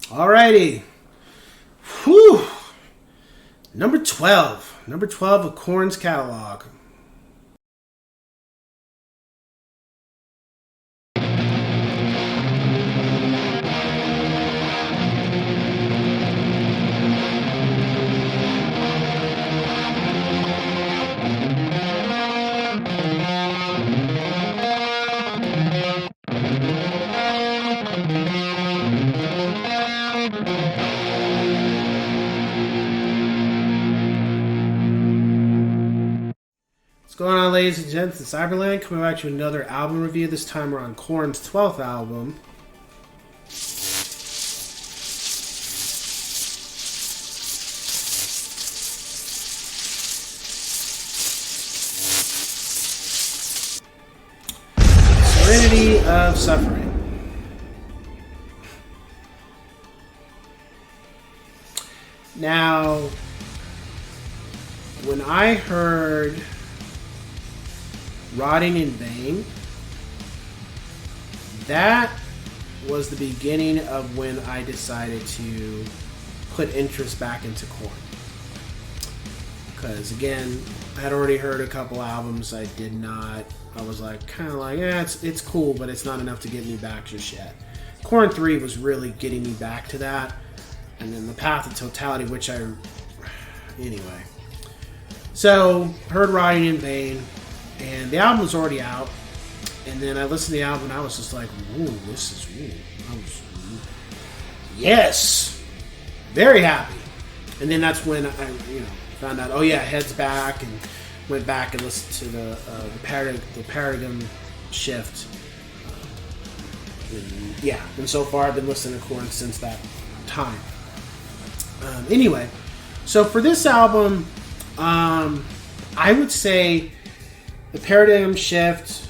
Alrighty. Whew. Number 12. Number 12 of KoRn's catalog. What's going on, ladies and gents? It's Cyberland coming back to another album review. This time we're on KoRn's 12th album. Serenity of Suffering. Now, when I heard Rotting in Vain, that was the beginning of when I decided to put interest back into KoRn. Because again, I had already heard a couple albums. I was like, kind of like, it's cool, but it's not enough to get me back just yet. KoRn 3 was really getting me back to that. And then the Path of Totality, anyway. So, heard Rotting in Vain. And the album was already out. And then I listened to the album and I was just like, ooh, yes! Very happy. And then that's when I found out, oh yeah, Head's back, and went back and listened to the Paradigm Shift. And so far I've been listening to KoRn since that time. Anyway, so for this album, I would say the Paradigm Shift,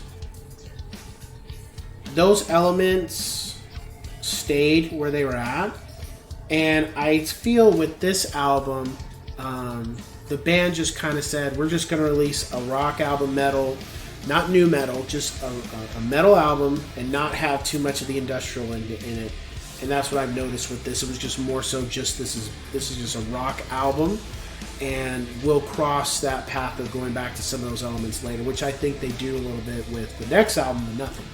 those elements stayed where they were at. And I feel with this album, the band just kind of said, we're just going to release a rock album, metal, not new metal, just a metal album, and not have too much of the industrial in it. And that's what I've noticed with this. It was just more so just this is just a rock album. And we'll cross that path of going back to some of those elements later, which I think they do a little bit with the next album, The Nothing.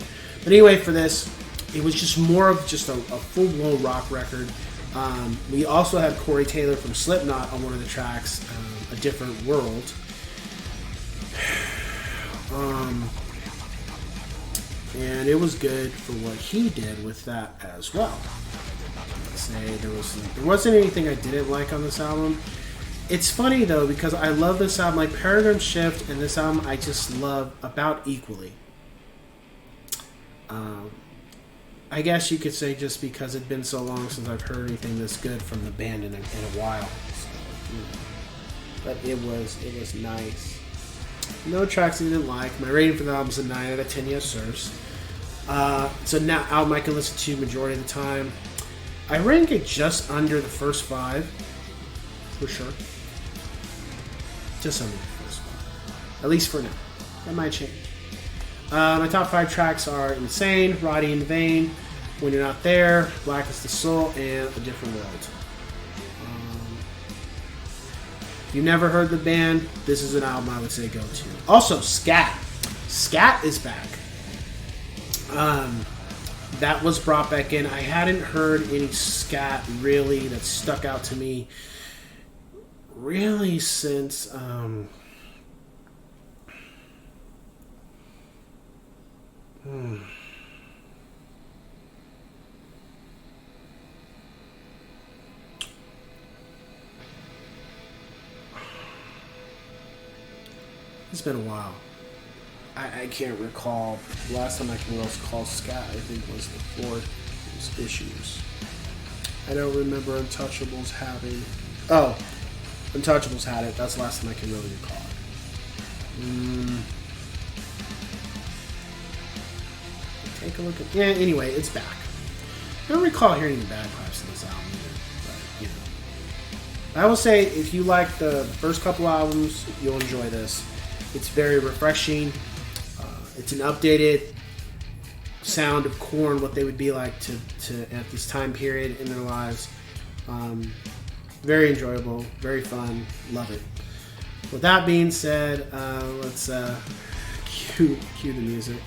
But anyway, for this, it was just more of just a full-blown rock record. We also had Corey Taylor from Slipknot on one of the tracks, A Different World. And it was good for what he did with that as well. I'd say there wasn't anything I didn't like on this album. It's funny though, because I love this album. Like Paradigm Shift and this album, I just love about equally. I guess you could say just because it's been so long since I've heard anything this good from the band in a while. So, but it was nice. No tracks I didn't like. My rating for the album is a 9 out of 10. Yes, sirs. So now album I can listen to majority of the time. I rank it just under the first 5, for sure. Just under the first 5. At least for now. That might change. My top 5 tracks are Insane, Rotting in Vain, When You're Not There, Black is the Soul, and A Different World. If you've never heard the band, this is an album I would say go to. Also, Scat. Scat is back. That was brought back in. I hadn't heard any Scat really that stuck out to me really since it's been a while. I can't recall. The last time I can recall Scat, I think, was the 4th issues. I don't remember Untouchables having... Oh, Untouchables had it. That's the last time I can really recall it. Take a look at... Yeah, anyway, it's back. I don't recall hearing any bad pipes in this album either. But, I will say, if you like the first couple albums, you'll enjoy this. It's very refreshing. It's an updated sound of KoRn, what they would be like to at this time period in their lives. Very enjoyable, very fun, love it. With that being said, let's cue the music.